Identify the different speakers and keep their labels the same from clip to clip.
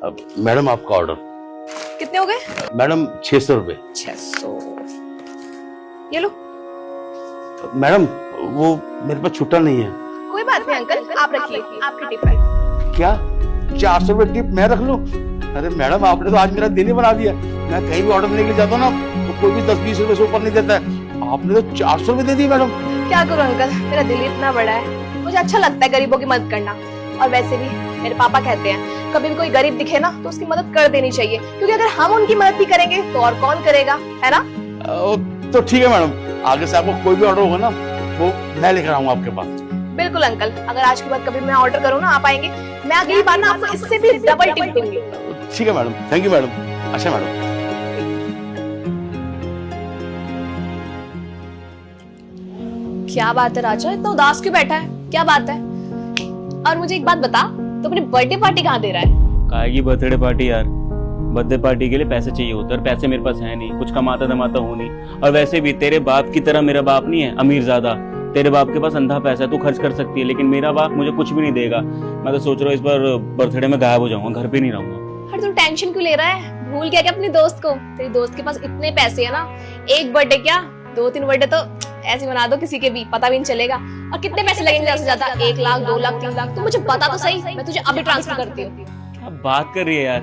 Speaker 1: Madam आपका order.
Speaker 2: कितने हो गए?
Speaker 1: मैडम 600 रुपये।
Speaker 2: 600। ये लो।
Speaker 1: मैडम वो मेरे पास छुट्टा नहीं है।
Speaker 2: कोई बात नहीं अंकल, आप रखिए, आपकी टिप है।
Speaker 1: क्या 400 रुपये टिप मैं रख लूं? अरे मैडम आपने तो आज मेरा दिन ही बना दिया। मैं कहीं भी ऑर्डर देने के लिए जाता हूँ ना तो कोई भी 10-20 रुपए से ऊपर नहीं देता है, आपने तो 400 रुपये दे दी मैडम।
Speaker 2: क्या करूं अंकल, मेरा दिल इतना बड़ा है, मुझे अच्छा लगता है गरीबों की मदद करना। और वैसे भी मेरे पापा कहते हैं कभी भी कोई गरीब दिखे ना तो उसकी मदद कर देनी चाहिए, क्योंकि अगर हम उनकी मदद भी करेंगे तो और कौन करेगा, है ना?
Speaker 1: तो ठीक है मैडम, आगे से आपको कोई भी ऑर्डर होगा ना वो मैं लेकर आऊंगा आपके पास।
Speaker 2: बिल्कुल अंकल, अगर आज के बाद कभी मैं ऑर्डर करूँ ना आप आएंगे, मैं अगली बार ना आपको इससे भी डबल टिप दूंगी।
Speaker 1: ठीक है मैडम, थैंक यू मैडम। अच्छा मैडम,
Speaker 2: क्या बात है राजा, इतना उदास क्यों बैठा है? क्या बात है? और मुझे एक बात बता, तो अपनी बर्थडे पार्टी कहाँ दे रहा है?
Speaker 3: काहेगी बर्थडे पार्टी यार? बर्थडे पार्टी के लिए पैसे चाहिए होते और पैसे मेरे पास है नहीं, कुछ कमाता धमाता हूँ नहीं। और वैसे भी तेरे बाप की तरह मेरा बाप नहीं है अमीर ज्यादा। तेरे बाप के पास अंधा पैसा है, तू खर्च कर सकती है, लेकिन मेरा बाप मुझे कुछ भी नहीं देगा। मैं तो सोच रहा हूँ इस बार बर्थडे में गायब हो जाऊंगा, घर पे नहीं रहूंगा।
Speaker 2: अरे तू टेंशन क्यों ले रहा है? भूल गया क्या अपने दोस्त को? तेरे दोस्त के पास इतने पैसे है ना, एक बर्थडे क्या 2-3 बर्थडे तो ऐसे बना दो, किसी के भी पता भी नहीं चलेगा। और कितने पैसे लगेंगे ज्यादा से ज्यादा? 1 लाख, 2 लाख, 3 लाख? तू मुझे बता तो सही, मैं तुझे अभी ट्रांसफर करती हूँ।
Speaker 3: क्या बात कर रही है यार,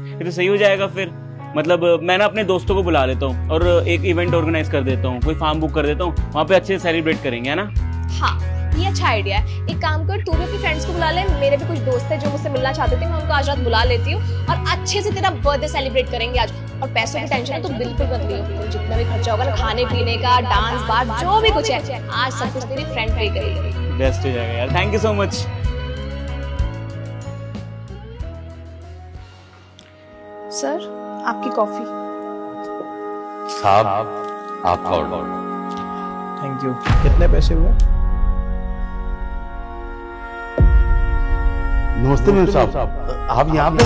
Speaker 3: ये तो सही हो जाएगा फिर। मतलब मैं ना अपने दोस्तों को बुला लेता हूँ और एक इवेंट ऑर्गेनाइज कर देता हूँ, कोई फार्म बुक कर देता हूँ, वहाँ पे अच्छे से सेलिब्रेट करेंगे, है ना?
Speaker 2: हाँ, ये अच्छा आइडिया है। एक काम कर, तू भी अपने फ्रेंड्स को बुला ले, मेरे भी कुछ दोस्त हैं जो मुझसे मिलना चाहते थे, मैं उनको आज रात बुला लेती हूँ और अच्छे से तेरा बर्थडे सेलिब्रेट करेंगे आज। और पैसों की टेंशन तो बिल्कुल मत लियो, तो जितना भी खर्चा होगा ना, खाने पीने का, डांस बार जो भी कुछ है, आज सब कुछ तेरी फ्रेंड पे करेगी।
Speaker 3: बेस्ट हो जाएगा यार, thank you so much.
Speaker 2: Sir, आपकी कॉफी।
Speaker 1: साहब आपका ऑर्डर।
Speaker 4: Thank you. कितने पैसे हुए?
Speaker 1: नमस्ते मैम साहब, आप यहाँ पे?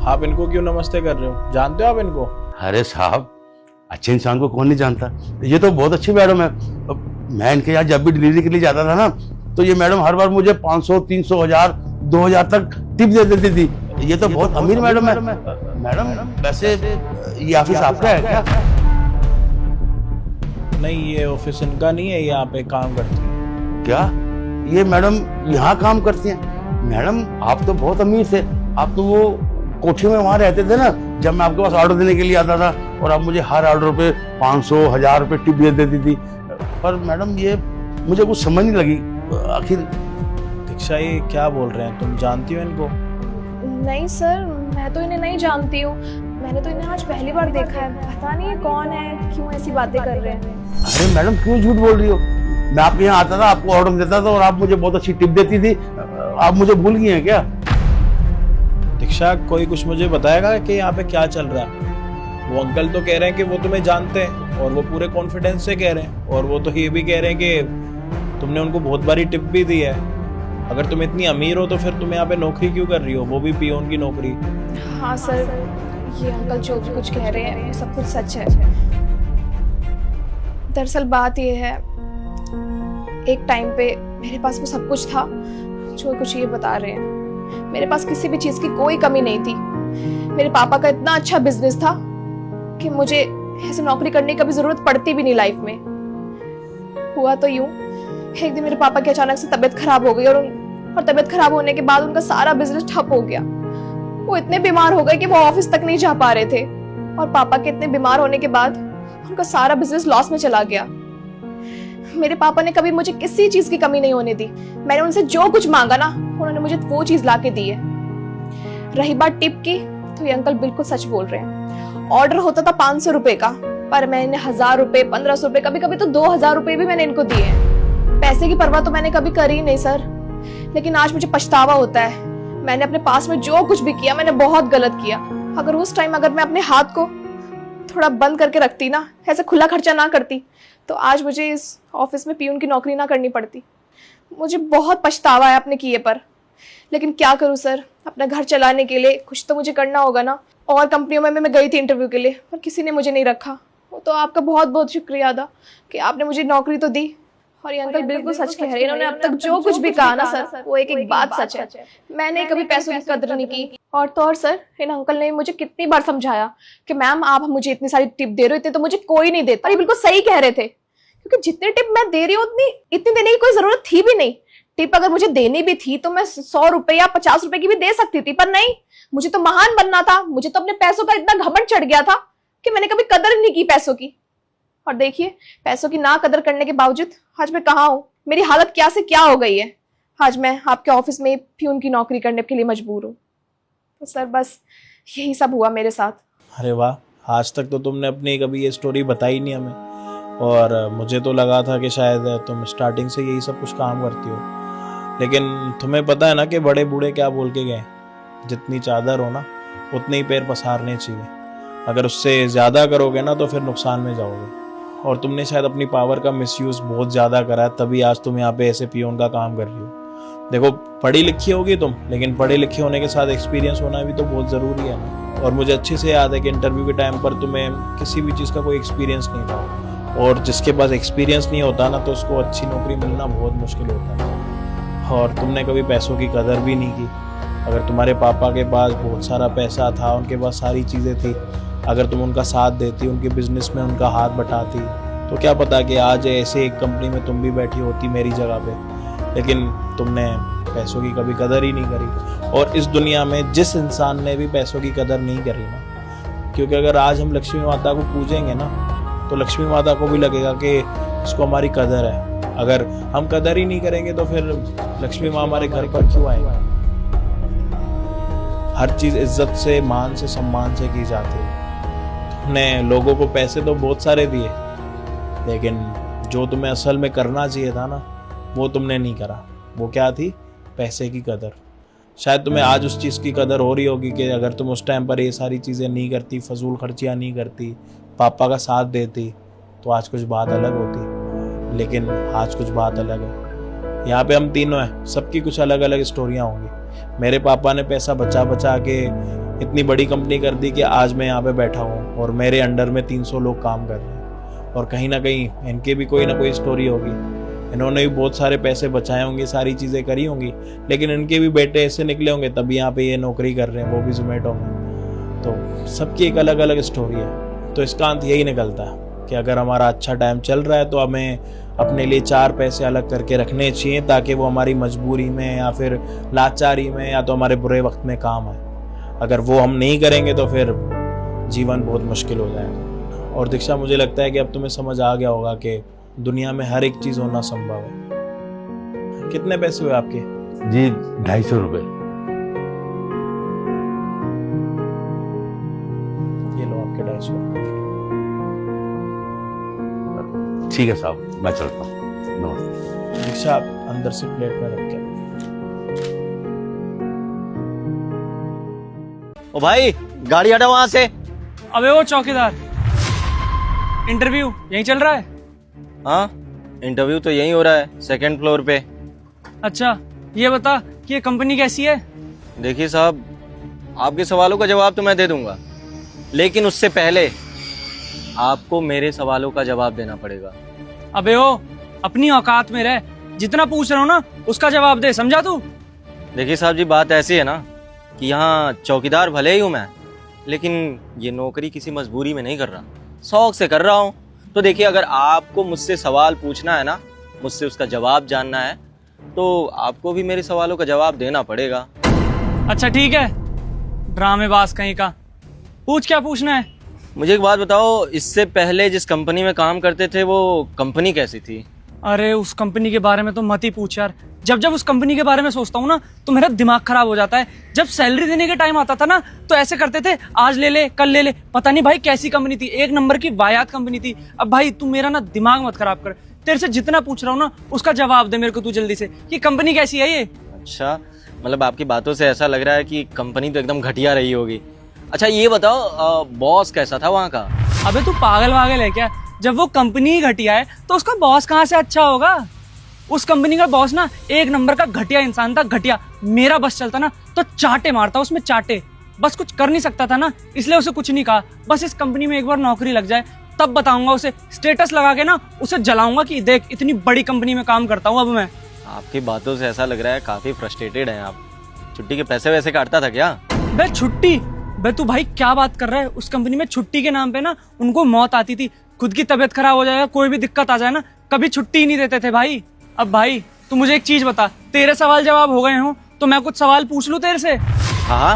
Speaker 4: आप इनको क्यों नमस्ते कर रहे हो? जानते हो आप इनको?
Speaker 1: अरे साहब, अच्छे इंसान को कौन नहीं जानता। ये तो बहुत अच्छी मैडम है। मैं इनके यहाँ जब भी डिलीवरी के लिए जाता था ना तो ये मैडम हर बार मुझे 500, 300, 1000, 2000 तक टिप दे देती थी। ये तो बहुत अमीर मैडम है। मैडम वैसे ये ऑफिस आपका है क्या?
Speaker 4: नहीं, ये ऑफिस इनका नहीं है, ये यहाँ पे काम करती है।
Speaker 1: क्या ये मैडम यहाँ काम करती हैं? मैडम आप तो बहुत अमीर थे, आप तो वो कोठी में वहाँ रहते थे ना जब मैं आपके पास ऑर्डर देने के लिए आता था, और आप मुझे हर ऑर्डर पे 500, 1000 रुपये टिप दे देती थी। पर मैडम ये मुझे कुछ समझ नहीं लगी आखिर।
Speaker 4: दीक्षा, ये क्या बोल रहे हैं? तुम जानती हो इनको?
Speaker 2: नहीं सर, मैं तो इन्हें नहीं जानती हूँ, मैंने तो इन्हें आज पहली बार देखा है, पता नहीं कौन है, क्यों ऐसी बातें कर रहे हैं।
Speaker 1: अरे मैडम क्यों झूठ बोल रही हो? मैं आपके यहाँ आता था, आपको ऑर्डर देता था और आप मुझे बहुत अच्छी टिप देती थी। आप मुझे भूल गई हैं क्या?
Speaker 4: दीक्षा, कोई कुछ मुझे बताएगा कि यहाँ पे क्या चल रहा है? वो अंकल तो कह रहे हैं कि वो तुम्हें जानते हैं और वो पूरे कॉन्फिडेंस से कह रहे हैं, और वो तो ये भी कह रहे हैं कि तुमने उनको बहुत बारी टिप भी दी है। अगर तुम इतनी अमीर हो तो फिर तुम यहाँ पे नौकरी क्यों कर रही हो, वो भी पियोन की नौकरी?
Speaker 2: हाँ सर, ये अंकल जो भी कुछ कह रहे हैं ये सब कुछ सच है। दरअसल बात ये है, एक टाइम पे मेरे पास वो सब कुछ था जो कुछ ये बता रहे हैं। मेरे पास किसी भी चीज की कोई कमी नहीं थी। मेरे पापा का इतना अच्छा बिजनेस था कि मुझे ऐसे नौकरी करने की कभी जरूरत पड़ती भी नहीं लाइफ में। हुआ तो यूं, एक दिन मेरे पापा की अचानक से तबीयत खराब हो गई और तबीयत खराब होने के बाद उनका सारा बिजनेस ठप हो गया। वो इतने बीमार हो गए कि वो ऑफिस तक नहीं जा पा रहे थे, और पापा के इतने बीमार होने के बाद उनका सारा बिजनेस लॉस में चला गया। मेरे पापा ने कभी मुझे किसी चीज की कमी नहीं होने दी। मैंने उनसे जो कुछ मांगा ना, उन्होंने मुझे वो चीज ला के दी है। रही बात टिप की, तो ये अंकल बिल्कुल सच बोल रहे हैं। ऑर्डर होता था 500 रुपए का, पर मैंने 1000 रुपए, 1500 रुपए, कभी कभी तो 2000 रुपए भी मैंने इनको दिए हैं। पैसे की परवाह तो मैंने कभी करी ही नहीं सर, लेकिन आज मुझे पछतावा होता है। मैंने अपने पास में जो कुछ भी किया, मैंने बहुत गलत किया। अगर उस टाइम अगर मैं अपने हाथ को थोड़ा बंद करके रखती ना, ऐसे खुला खर्चा ना करती, तो आज मुझे इस ऑफिस में पियून की नौकरी ना करनी पड़ती। मुझे बहुत पछतावा है अपने किए पर, लेकिन क्या करूं सर, अपना घर चलाने के लिए कुछ तो मुझे करना होगा ना। और कंपनियों में मैं गई थी इंटरव्यू के लिए, पर किसी ने मुझे नहीं रखा। तो आपका बहुत बहुत शुक्रिया अदा कि आपने मुझे नौकरी तो दी, और ये अंकल बिल्कुल सच कह रहे हैं, इन्होंने अब तक जो कुछ भी कहा ना सर, वो एक एक बात सच है। मैंने कभी पैसों की कदर नहीं की। और तो और सर, इन अंकल ने मुझे कितनी बार समझाया कि मैम आप मुझे इतनी सारी टिप दे रहे हो, इतने तो मुझे कोई नहीं देता। और ये बिल्कुल सही कह रहे थे, क्योंकि जितनी टिप मैं दे रही हूँ इतनी देने की कोई जरूरत थी भी नहीं। टिप अगर मुझे देनी भी थी तो मैं 100 रुपए या 50 रुपए की भी दे सकती थी, पर नहीं, मुझे तो महान बनना था। मुझे तो अपने पैसों का इतना घमंड चढ़ गया था कि मैंने कभी कदर ही नहीं की पैसों की। और देखिए, पैसों की ना कदर करने के बावजूद आज मैं कहाँ हूँ, मेरी हालत क्या से क्या हो गई है। आज मैं आपके ऑफिस में प्यून की नौकरी करने के लिए मजबूर हूँ। तो सर बस यही सब हुआ मेरे साथ।
Speaker 4: अरे वाह, आज तक तो तुमने अपनी कभी ये स्टोरी बताई नहीं हमें, और मुझे तो लगा था कि शायद तुम स्टार्टिंग से यही सब कुछ काम करती हो। लेकिन तुम्हें पता है ना कि बड़े बूढ़े क्या बोल के गए, जितनी चादर हो ना उतने ही पैर पसारने चाहिए। अगर उससे ज़्यादा करोगे ना तो फिर नुकसान में जाओगे। और तुमने शायद अपनी पावर का मिसयूज़ बहुत ज़्यादा करा है, तभी आज तुम यहाँ पे ऐसे पियोन का काम कर रही हो। देखो, पढ़ी लिखी होगी तुम, लेकिन पढ़े लिखे होने के साथ एक्सपीरियंस होना भी तो बहुत ज़रूरी है ना। और मुझे अच्छे से याद है कि इंटरव्यू के टाइम पर तुम्हें किसी भी चीज़ का कोई एक्सपीरियंस नहीं था, और जिसके पास एक्सपीरियंस नहीं होता ना तो उसको अच्छी नौकरी मिलना बहुत मुश्किल होता है। और तुमने कभी पैसों की कदर भी नहीं की। अगर तुम्हारे पापा के पास बहुत सारा पैसा था, उनके पास सारी चीज़ें थी, अगर तुम उनका साथ देती, उनके बिजनेस में उनका हाथ बटाती, तो क्या पता कि आज ऐसे एक कंपनी में तुम भी बैठी होती मेरी जगह पे। लेकिन तुमने पैसों की कभी कदर ही नहीं करी। और इस दुनिया में जिस इंसान ने भी पैसों की कदर नहीं करी ना, क्योंकि अगर आज हम लक्ष्मी माता को पूजेंगे ना तो लक्ष्मी माता को भी लगेगा कि इसको हमारी कदर है। अगर हम कदर ही नहीं करेंगे तो फिर लक्ष्मी माँ हमारे घर पर क्यों आएंगे। हर चीज़ इज्जत से, मान से, सम्मान से की जाती है। तुमने लोगों को पैसे तो बहुत सारे दिए, लेकिन जो तुम्हें असल में करना चाहिए था ना वो तुमने नहीं करा। वो क्या थी? पैसे की कदर। शायद तुम्हें आज उस चीज़ की कदर हो रही होगी कि अगर तुम उस टाइम पर ये सारी चीज़ें नहीं करती, फजूल खर्चियाँ नहीं करती, पापा का साथ देती, तो आज कुछ बात अलग होती। लेकिन आज कुछ बात अलग है। यहाँ पे हम तीनों हैं, सबकी कुछ अलग अलग स्टोरियाँ होंगी। मेरे पापा ने पैसा बचा बचा के इतनी बड़ी कंपनी कर दी कि आज मैं यहाँ पे बैठा हूँ और मेरे अंडर में 300 लोग काम कर रहे हैं। और कहीं ना कहीं इनके भी कोई ना कोई स्टोरी होगी। इन्होंने भी बहुत सारे पैसे बचाए होंगे, सारी चीज़ें करी होंगी, लेकिन इनके भी बेटे ऐसे निकले होंगे तभी यहाँ पे ये नौकरी कर रहे हैं, वो भी जोमेटो में। तो सबकी एक अलग अलग स्टोरी है। तो इसका अंत यही निकलता है कि अगर हमारा अच्छा टाइम चल रहा है तो हमें अपने लिए 4 पैसे अलग करके रखने चाहिए, ताकि वो हमारी मजबूरी में या फिर लाचारी में या तो हमारे बुरे वक्त में काम आए। अगर वो हम नहीं करेंगे तो फिर जीवन बहुत मुश्किल हो जाएगा। और दीक्षा, मुझे लगता है कि अब तुम्हें समझ आ गया होगा कि दुनिया में हर एक चीज़ होना संभव है। कितने पैसे हुए आपके?
Speaker 1: जी 250 रुपये।
Speaker 4: ये लो आपके 250।
Speaker 1: ठीक है साहब, मैं चलता हूँ। नमस्ते।
Speaker 4: दीक्षा, आप अंदर से प्लेट में रख के।
Speaker 5: ओ भाई, गाड़ी हटा वहां से।
Speaker 6: अबे वो चौकीदार, इंटरव्यू यहीं चल रहा है?
Speaker 5: हाँ, इंटरव्यू तो यहीं हो रहा है, 2nd फ्लोर पे।
Speaker 6: अच्छा, ये बता कि ये कंपनी कैसी है?
Speaker 5: देखिए साहब, आपके सवालों का जवाब तो मैं दे दूंगा, लेकिन उससे पहले आपको मेरे सवालों का जवाब देना पड़ेगा।
Speaker 6: अबे ओ, अपनी औकात में रह, जितना पूछ रहा हूँ ना उसका जवाब दे, समझा तू?
Speaker 5: देखिए साहब जी, बात ऐसी है ना कि यहाँ चौकीदार भले ही हूँ मैं, लेकिन ये नौकरी किसी मजबूरी में नहीं कर रहा, शौक से कर रहा हूँ। तो देखिए, अगर आपको मुझसे सवाल पूछना है ना, मुझसे उसका जवाब जानना है, तो आपको भी मेरे सवालों का जवाब देना पड़ेगा।
Speaker 6: अच्छा ठीक है, ड्रामेबाज कहीं का, पूछ क्या पूछना है?
Speaker 5: मुझे एक बात बताओ, इससे पहले जिस कंपनी में काम करते थे वो कंपनी कैसी थी?
Speaker 6: अरे उस कंपनी के बारे में तो मत ही पूछ यार। जब जब उस कंपनी के बारे में सोचता हूँ ना तो मेरा दिमाग खराब हो जाता है। जब सैलरी देने के टाइम आता था ना तो ऐसे करते थे, आज ले ले कल ले ले। पता नहीं भाई कैसी कंपनी थी, 1 नंबर की वाहियात कंपनी थी। अब भाई तू मेरा ना दिमाग मत खराब कर, तेरे से जितना पूछ रहा हूँ ना उसका जवाब दे मेरे को तू जल्दी से। ये कंपनी कैसी है ये?
Speaker 5: अच्छा, मतलब आपकी बातों से ऐसा लग रहा है कि कंपनी तो एकदम घटिया रही होगी। अच्छा ये बताओ, बॉस कैसा था वहाँ का?
Speaker 6: अबे तू पागल वागल है क्या? जब वो कंपनी ही घटिया है तो उसका बॉस कहाँ से अच्छा होगा? उस कंपनी का बॉस ना 1 नंबर का घटिया इंसान था, घटिया। मेरा बस चलता ना तो चाटे मारता उसमें, चाटे। बस कुछ कर नहीं सकता था ना, इसलिए उसे कुछ नहीं कहा। बस इस कंपनी में एक बार नौकरी लग जाए तब बताऊंगा उसे, स्टेटस लगा के ना उसे जलाऊंगा कि देख इतनी बड़ी कंपनी में काम करता हूँ अब मैं।
Speaker 5: आपकी बातों से ऐसा लग रहा है काफी फ्रस्ट्रेटेड हैं आप। छुट्टी के पैसे वैसे काटता था क्या?
Speaker 6: बे छुट्टी, बे तू भाई क्या बात कर रहा है? उस कंपनी में छुट्टी के नाम पे ना उनको मौत आती थी। खुद की तबीयत खराब हो जाएगा, कोई भी दिक्कत आ जाए ना, कभी छुट्टी ही नहीं देते थे भाई। अब भाई तू मुझे एक चीज बता, तेरे सवाल जवाब हो गए हो तो मैं कुछ सवाल पूछ लूं तेरे से?
Speaker 5: हाँ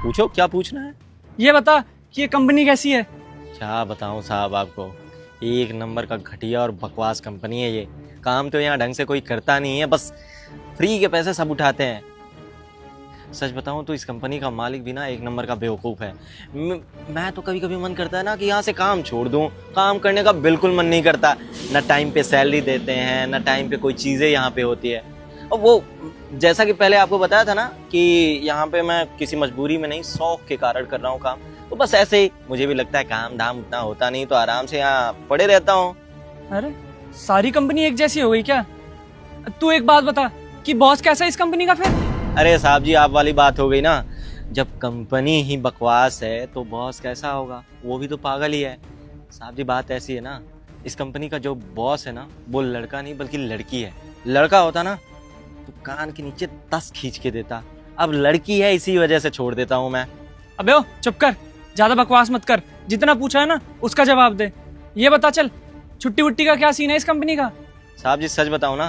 Speaker 5: पूछो, क्या पूछना है?
Speaker 6: ये बता कि ये कंपनी कैसी है?
Speaker 5: क्या बताऊं साहब आपको, एक नंबर का घटिया और बकवास कंपनी है ये। काम तो यहाँ ढंग से कोई करता नहीं है, बस फ्री के पैसे सब उठाते हैं। सच बताऊं तो इस कंपनी का मालिक भी ना एक नंबर का बेवकूफ़ है। मैं तो कभी कभी मन करता है ना कि यहाँ से काम छोड़ दूं। काम करने का बिल्कुल मन नहीं करता। ना टाइम पे सैलरी देते हैं, ना टाइम पे कोई चीज़ें यहाँ पे होती है। और वो जैसा कि पहले आपको बताया था ना कि यहाँ पे मैं किसी मजबूरी में नहीं, शौक के कारण कर रहा हूँ काम। तो बस ऐसे ही मुझे भी लगता है काम धाम उतना होता नहीं, तो आराम से यहाँ पड़े रहता हूँ।
Speaker 6: अरे सारी कंपनी एक जैसी हो गई क्या? तू एक बात बता कि बॉस कैसा है इस कंपनी का फिर?
Speaker 5: अरे साहब जी, आप वाली बात हो गई ना। जब कंपनी ही बकवास है तो बॉस कैसा होगा? वो भी तो पागल ही है। साहब जी बात ऐसी है ना, इस कंपनी का जो बॉस है ना वो लड़का नहीं बल्कि लड़की है। लड़का होता ना तो कान के नीचे 10 खींच के देता। अब लड़की है, इसी वजह से छोड़ देता हूँ मैं।
Speaker 6: अबे ओ चुप कर, ज्यादा बकवास मत कर। जितना पूछा है ना उसका जवाब दे। ये बता चल, छुट्टी वुट्टी का क्या सीन है इस कंपनी का?
Speaker 5: साहब जी सच बताऊँ ना,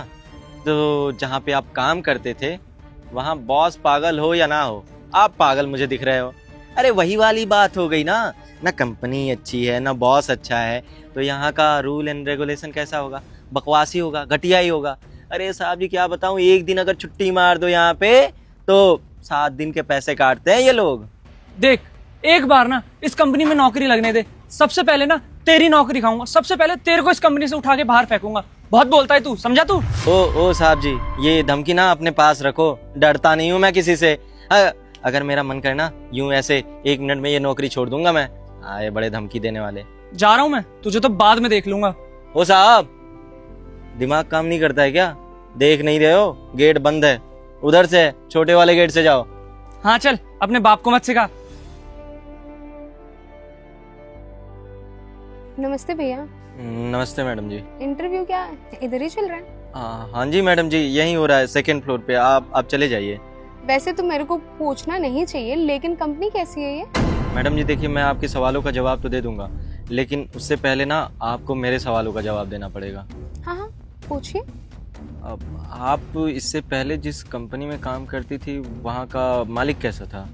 Speaker 5: तो जहाँ पे आप काम करते थे वहाँ बॉस पागल हो या ना हो, आप पागल मुझे दिख रहे हो। अरे वही वाली बात हो गई ना, ना कंपनी अच्छी है ना बॉस अच्छा है, तो यहाँ का रूल एंड रेगुलेशन कैसा होगा? बकवासी होगा, घटिया ही होगा। अरे साहब जी क्या बताऊँ, एक दिन अगर छुट्टी मार दो यहाँ पे तो 7 दिन के पैसे काटते हैं ये लोग।
Speaker 6: देख एक बार ना इस कंपनी में नौकरी लगने दे, सबसे पहले ना तेरी नौकरी खाऊंगा। सबसे पहले तेरे को इस कंपनी से उठा के बाहर फेंकूंगा। बहुत बोलता है तू, समझा तू?
Speaker 5: ओ साहब जी, ये धमकी ना अपने पास रखो। डरता नहीं हूँ मैं किसी से। अगर मेरा मन करना यूं ऐसे 1 मिनट में ये नौकरी छोड़ दूंगा मैं। ये बड़े धमकी देने वाले।
Speaker 6: जा रहा हूँ मैं, तुझे तो बाद में देख लूंगा।
Speaker 5: ओ साहब, दिमाग काम नहीं करता है क्या? देख नहीं रहे हो गेट बंद है, उधर से छोटे वाले गेट से जाओ।
Speaker 6: हाँ चल, अपने बाप को मत सिखा।
Speaker 7: नमस्ते भैया।
Speaker 5: नमस्ते मैडम जी।
Speaker 7: इंटरव्यू क्या इधर ही चल रहा है?
Speaker 5: हाँ जी मैडम जी, यही हो रहा है 2nd फ्लोर पे। आप चले जाइए।
Speaker 7: वैसे तो मेरे को पूछना नहीं चाहिए, लेकिन कंपनी कैसी है ये?
Speaker 5: मैडम जी देखिए, मैं आपके सवालों का जवाब तो दे दूंगा, लेकिन उससे पहले ना आपको मेरे सवालों का जवाब देना पड़ेगा।
Speaker 7: हाँ हाँ पूछिए।
Speaker 5: अब आप इससे पहले जिस कंपनी में काम करती थी वहाँ का मालिक कैसा था?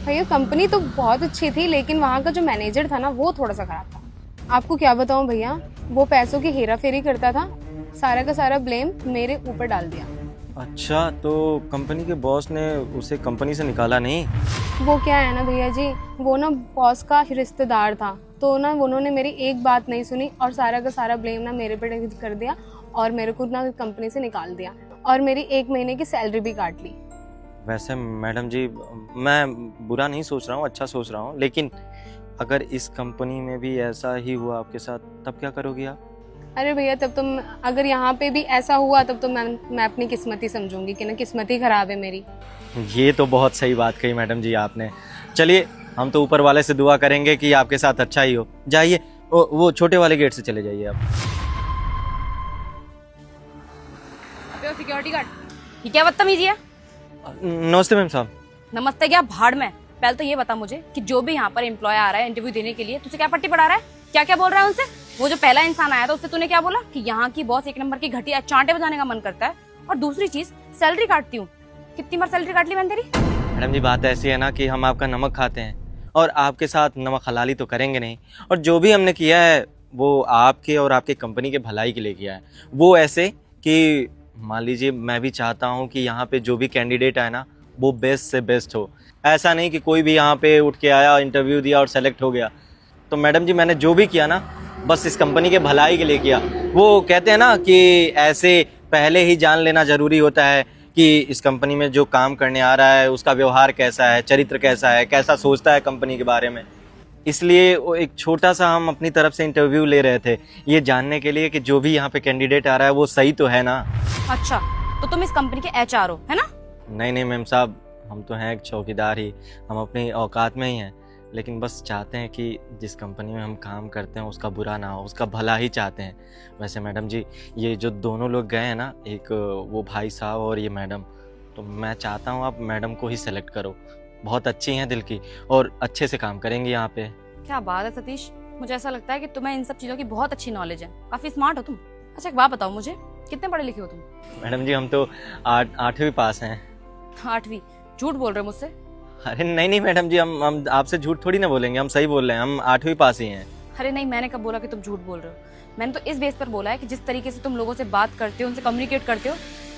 Speaker 7: भैया कंपनी तो बहुत अच्छी थी, लेकिन वहाँ का जो मैनेजर था ना वो थोड़ा सा खराब था। आपको क्या बताऊँ भैया, वो पैसों की हेरा फेरी करता था, सारा का सारा ब्लेम मेरे ऊपर डाल दिया।
Speaker 5: अच्छा, तो कंपनी के बॉस ने उसे कंपनी से निकाला नहीं?
Speaker 7: वो क्या है ना भैया जी, वो ना बॉस का रिश्तेदार था, तो ना उन्होंने मेरी एक बात नहीं सुनी और सारा का सारा ब्लेम ना मेरे पे कर दिया और मेरे को ना कंपनी से निकाल दिया और मेरी 1 महीने की सैलरी भी काट ली।
Speaker 5: वैसे मैडम जी, मैं बुरा नहीं सोच रहा हूँ, अच्छा सोच रहा हूँ, लेकिन अगर इस कंपनी में भी ऐसा ही हुआ आपके साथ तब क्या करोगी आप?
Speaker 7: अरे भैया तब तो अगर यहाँ पे भी ऐसा हुआ तब तो मैं अपनी किस्मत ही समझूंगी कि ना किस्मत ही खराब है मेरी।
Speaker 5: ये तो बहुत सही बात कही मैडम जी आपने। चलिए, हम तो ऊपर वाले से दुआ करेंगे कि आपके साथ अच्छा ही हो। जाइए, वो छोटे वाले गेट से चले जाइए आप।
Speaker 8: अबे सिक्योरिटी गार्ड, ये क्या बदतमीजी है?
Speaker 5: नमस्ते मैम साहब।
Speaker 8: नमस्ते क्या भाड़ में? पहले तो ये बता मुझे कि जो भी यहाँ पर एम्प्लॉय आ रहा है इंटरव्यू देने के लिए, तुझे क्या पट्टी पढ़ा रहा है? क्या क्या बोल रहा है उनसे? वो जो पहला इंसान आया था उससे तूने क्या बोला कि यहाँ की बॉस 1 नंबर की घटिया, चांटे बजाने का मन करता है। और दूसरी चीज, सैलरी काटती हूँ। कितनी बार सैलरी काट ली मैंने तेरी?
Speaker 5: मैडम जी बात ऐसी है ना कि हम आपका नमक खाते हैं और आपके साथ नमक हलाली तो करेंगे नहीं। और जो भी हमने किया है वो आपके और आपके कंपनी के भलाई के लिए किया है। वो ऐसे कि मान लीजिए, मैं भी चाहता हूँ कि यहाँ पे जो भी कैंडिडेट आए ना वो बेस्ट से बेस्ट हो। ऐसा नहीं कि कोई भी यहाँ पे उठ के आया, इंटरव्यू दिया और सेलेक्ट हो गया। तो मैडम जी मैंने जो भी किया ना बस इस कंपनी के भलाई के लिए किया। वो कहते हैं ना कि ऐसे पहले ही जान लेना ज़रूरी होता है कि इस कंपनी में जो काम करने आ रहा है उसका व्यवहार कैसा है, चरित्र कैसा है, कैसा सोचता है कंपनी के बारे में। इसलिए वो एक छोटा सा हम अपनी तरफ से इंटरव्यू ले रहे थे, ये जानने के लिए कि जो भी यहाँ पे कैंडिडेट आ रहा है वो सही तो है ना।
Speaker 8: अच्छा, तो तुम इस कंपनी के HR हो, है ना?
Speaker 5: नहीं मैम साहब, हम तो हैं एक चौकीदार ही। हम अपनी औकात में ही हैं। लेकिन बस चाहते हैं कि जिस कंपनी में हम काम करते हैं उसका बुरा ना हो, उसका भला ही चाहते हैं। वैसे मैडम जी, ये जो दोनों लोग गए हैं ना, एक वो भाई साहब और ये मैडम, तो मैं चाहता हूँ आप मैडम को ही सेलेक्ट करो। बहुत अच्छी हैं दिल की और अच्छे से काम करेंगी यहाँ पे।
Speaker 8: क्या बात है सतीश, मुझे ऐसा लगता है कि तुम्हें इन सब चीजों की बहुत अच्छी नॉलेज है, काफी स्मार्ट हो तुम। अच्छा एक बात बताओ मुझे, कितने पढ़े लिखे हो तुम?
Speaker 5: मैडम जी हम तो 8वीं पास हैं।
Speaker 8: 8वीं? झूठ बोल रहे हो मुझसे?
Speaker 5: अरे नहीं मैडम जी, हम आपसे झूठ थोड़ी ना बोलेंगे, हम सही बोल रहे हैं, हम 8वीं पास ही हैं।
Speaker 8: अरे नहीं, मैंने कब बोला कि तुम झूठ बोल रहे हो? मैंने तो इस बेस पर बोला है कि जिस तरीके से तुम लोगों से बात करते हो, उनसे कम्युनिकेट करते हो,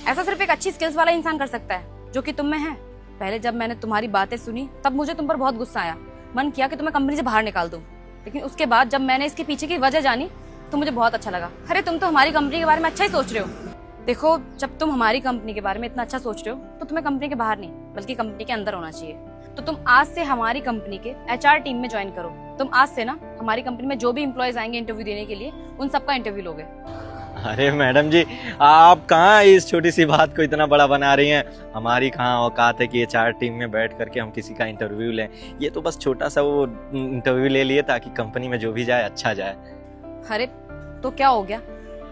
Speaker 8: ऐसा सिर्फ एक अच्छी स्किल्स वाला इंसान कर सकता है, जो कि तुम में है। पहले जब मैंने तुम्हारी बातें सुनी तब मुझे तुम पर बहुत गुस्सा आया, मन किया कि तुम्हें कंपनी से बाहर निकाल दूं। लेकिन उसके बाद जब मैंने इसके पीछे की वजह जानी तो मुझे बहुत अच्छा लगा। अरे तुम तो हमारी कंपनी के बारे में अच्छा ही सोच रहे हो। देखो, जब तुम हमारी कंपनी के बारे में इतना अच्छा सोच रहे हो तो तुम्हें कंपनी के बाहर नहीं बल्कि कंपनी के अंदर होना चाहिए। तो तुम आज से हमारी कंपनी के HR टीम में ज्वाइन करो। तुम आज से ना हमारी कंपनी में जो भी एम्प्लॉयज आएंगे इंटरव्यू देने के लिए, उन सबका इंटरव्यू लोगे।
Speaker 5: अरे मैडम जी, आप कहाँ इस छोटी सी बात को इतना बड़ा बना रही हैं? हमारी कहाँ औकात है कि HR टीम में बैठ करके हम किसी का इंटरव्यू लें। ये तो बस छोटा सा वो इंटरव्यू ले लिए ताकि कंपनी में जो भी जाए अच्छा जाए।
Speaker 8: अरे तो क्या हो गया,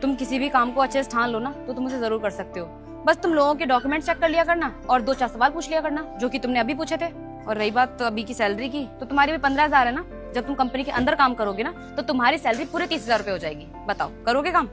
Speaker 8: तुम किसी भी काम को अच्छे से ठान लो ना तो तुम उसे जरूर कर सकते हो। बस तुम लोगों के डॉक्यूमेंट चेक कर लिया करना और 2-4 सवाल पूछ लिया करना, जो कि तुमने अभी पूछे थे। और रही बात अभी की सैलरी की, तो तुम्हारी भी 15,000 है ना। जब तुम कंपनी के अंदर काम करोगे ना तो तुम्हारी सैलरी पूरे 30,000 रुपए हो जाएगी। बताओ, करोगे काम?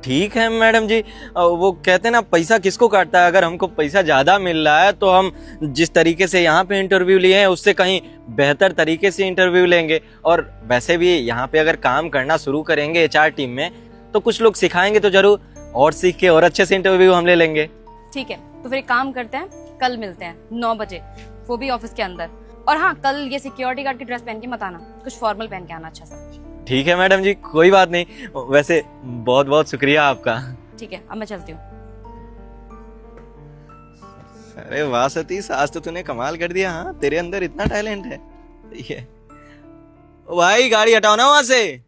Speaker 5: ठीक है मैडम जी, वो कहते हैं ना पैसा किसको काटता है। अगर हमको पैसा ज्यादा मिल रहा है तो हम जिस तरीके से यहाँ पे इंटरव्यू लिए हैं उससे कहीं बेहतर तरीके से इंटरव्यू लेंगे। और वैसे भी यहाँ पे अगर काम करना शुरू करेंगे HR टीम में तो कुछ लोग सिखाएंगे तो जरूर, और सीख के और अच्छे से इंटरव्यू हम ले लेंगे।
Speaker 8: ठीक है, तो फिर एक काम करते हैं, कल मिलते हैं 9 बजे, वो भी ऑफिस के अंदर। और हाँ, कल ये सिक्योरिटी गार्ड की ड्रेस पहन के मत आना, कुछ फॉर्मल पहन के आना अच्छा सा।
Speaker 5: ठीक है मैडम जी, कोई बात नहीं। वैसे बहुत बहुत शुक्रिया आपका।
Speaker 8: ठीक है, अब मैं चलती हूँ।
Speaker 5: अरे वाह सतीश, आज तो तूने कमाल कर दिया। हाँ, तेरे अंदर इतना टैलेंट है। ये भाई गाड़ी हटाओ ना वहां से।